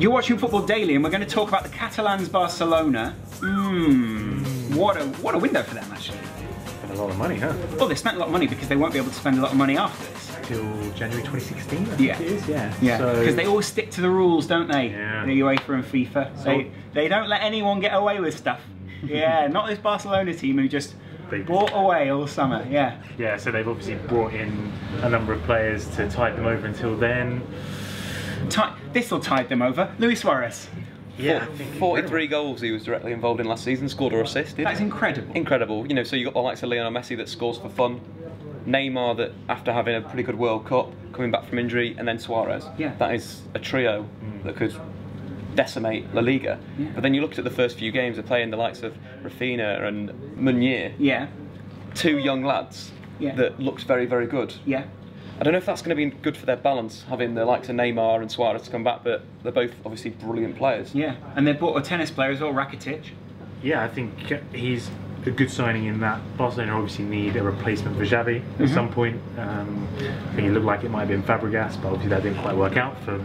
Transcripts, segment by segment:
You're watching Football Daily, and we're going to talk about the Catalans Barcelona. What a window for them, actually. Spent a lot of money, huh? Well, they spent a lot of money because they won't be able to spend a lot of money after this. Till January 2016, I think Yeah. it is, yeah. Yeah, So, because they always stick to the rules, don't they? Yeah. The UEFA and FIFA. So, They don't let anyone get away with stuff. Yeah, not this Barcelona team who just bought away all summer, yeah. Yeah, so they've obviously brought in a number of players to tide them over until then. This will tide them over. Luis Suarez. Yeah, 43 goals he was directly involved in last season, scored or assisted. That's incredible. Incredible. You know, so you got the likes of Lionel Messi that scores for fun, Neymar that after having a pretty good World Cup, coming back from injury, and then Suarez. Yeah. That is a trio that could decimate La Liga. Yeah. But then you looked at the first few games, they're playing the likes of Rafinha and Meunier. Yeah. Two young lads that looked very, very good. Yeah. I don't know if that's going to be good for their balance, having the likes of Neymar and Suarez to come back, but they're both obviously brilliant players. Yeah, and they bought a tennis player as well, Rakitic. Yeah, I think he's a good signing in that Barcelona obviously need a replacement for Xavi at some point. I think it looked like it might have been Fabregas, but obviously that didn't quite work out for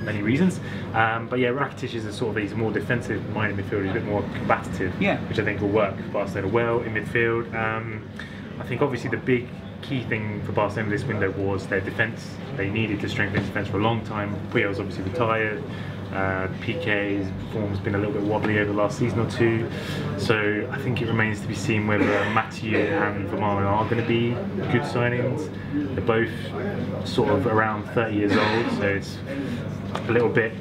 many reasons. But yeah, Rakitic is he's a more defensive-minded midfielder, he's a bit more combative, which I think will work for Barcelona well in midfield. I think obviously the big key thing for Barcelona this window was their defence. They needed to strengthen defence for a long time. Puyol's obviously retired. Piqué's form's been a little bit wobbly over the last season or two. So I think it remains to be seen whether Mathieu and Vermaelen are going to be good signings. They're both sort of around 30 years old, so it's a little bit...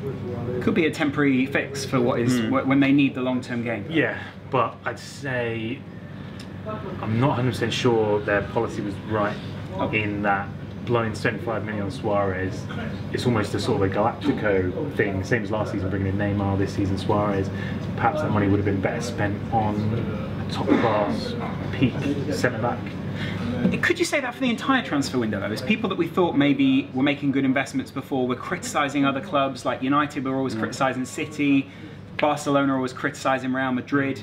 Could be a temporary fix for what is when they need the long-term game. Yeah, but I'd say I'm not 100% sure their policy was right in that blowing 75 million on Suarez. It's almost a sort of a Galactico thing, same as last season, bringing in Neymar, this season Suarez. Perhaps that money would have been better spent on a top-class peak centre-back. Could you say that for the entire transfer window, though? As people that we thought maybe were making good investments before were criticising other clubs, like United were always criticising City, Barcelona were always criticising Real Madrid,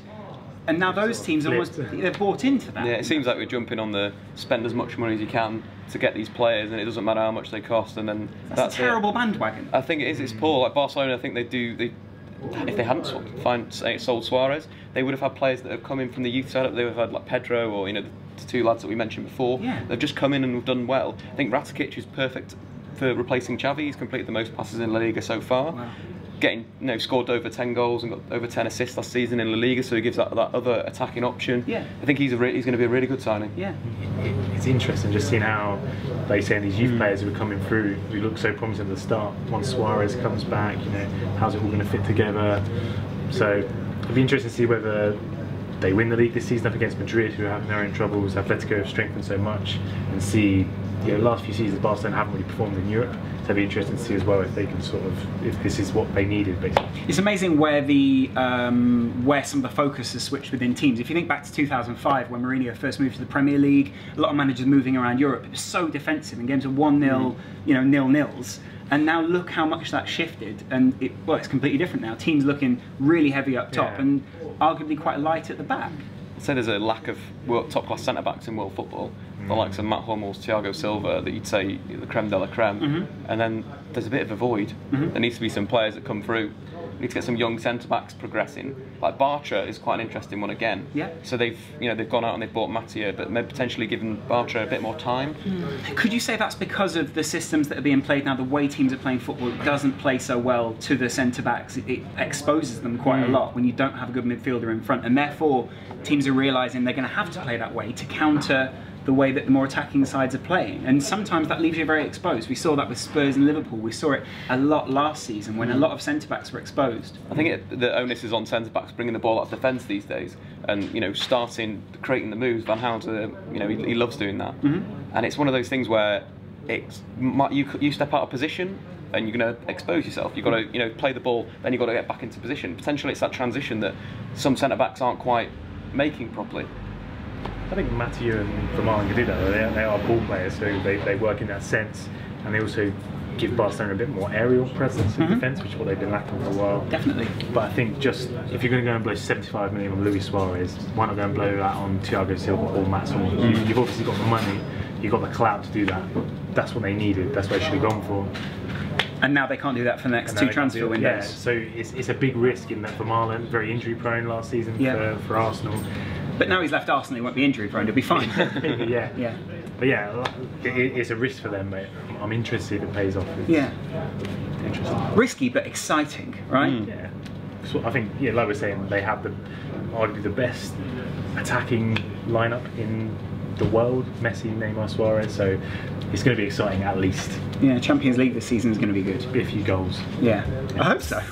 and now those teams they're bought into that. Yeah, it seems like we're jumping on the spend as much money as you can to get these players, and it doesn't matter how much they cost, and then that's a terrible bandwagon. I think it is. It's poor. Like Barcelona, I think if they hadn't sold Suarez, they would have had players that have come in from the youth side. They would have had like Pedro or the two lads that we mentioned before. Yeah. They've just come in and have done well. I think Rakitic is perfect for replacing Xavi. He's completed the most passes in La Liga so far. Wow. Getting scored over 10 goals and got over 10 assists last season in La Liga, so he gives that other attacking option. Yeah. I think he's going to be a really good signing. Yeah. It's interesting just seeing how they say these youth players who are coming through, who look so promising at the start. Once Suarez comes back, how's it all going to fit together? So it'll be interesting to see whether they win the league this season up against Madrid, who are having their own troubles. Atletico have strengthened so much, and see the last few seasons Barcelona haven't really performed in Europe. So it'll be interesting to see as well if they can if this is what they needed, basically. It's amazing where where some of the focus has switched within teams. If you think back to 2005 when Mourinho first moved to the Premier League, a lot of managers moving around Europe, it was so defensive and games of 1-0, 0-0s. And now look how much that shifted, and it's completely different now. Teams looking really heavy up top and arguably quite light at the back. I'd say there's a lack of top-class centre-backs in world football. The likes of Matt Hummels, Thiago Silva, that you'd say the creme de la creme. And then there's a bit of a void. There needs to be some players that come through. We need to get some young centre-backs progressing. Like Bartra is quite an interesting one again. Yeah. So they've gone out and they've bought Mathieu, but maybe potentially given Bartra a bit more time. Could you say that's because of the systems that are being played now, the way teams are playing football, it doesn't play so well to the centre-backs? It exposes them quite a lot when you don't have a good midfielder in front, and therefore teams are realising they're going to have to play that way to counter the way that the more attacking sides are playing, and sometimes that leaves you very exposed. We saw that with Spurs and Liverpool. We saw it a lot last season when a lot of centre-backs were exposed. I think the onus is on centre-backs bringing the ball out of defence these days, and creating the moves. Van Gaal, he loves doing that, and it's one of those things where you step out of position and you're going to expose yourself. You've got to play the ball, then you've got to get back into position. Potentially it's that transition that some centre-backs aren't quite making properly. I think Mathieu and Vermaelen can do that. They are ball players, so they work in that sense, and they also give Barcelona a bit more aerial presence in defence, which is what they've been lacking for a while. Definitely. But I think just if you're going to go and blow 75 million on Luis Suarez, why not go and blow that on Thiago Silva or Matt Hummels? You've obviously got the money, you've got the clout to do that. That's what they needed. That's what they should have gone for. And now they can't do that for the next 2 transfer windows. Yeah, so it's a big risk in that Vermaelen, very injury prone last season for Arsenal. But now he's left Arsenal, he won't be injury prone, he'll be fine. Yeah. But yeah, it's a risk for them, mate. I'm interested if it pays off. Interesting. Risky but exciting, right? Yeah. So I think, like we're saying, they have arguably the best attacking lineup in the world. Messi, Neymar, Suarez. So it's going to be exciting at least. Yeah, Champions League this season is going to be good. Be a few goals. Yeah. I hope so.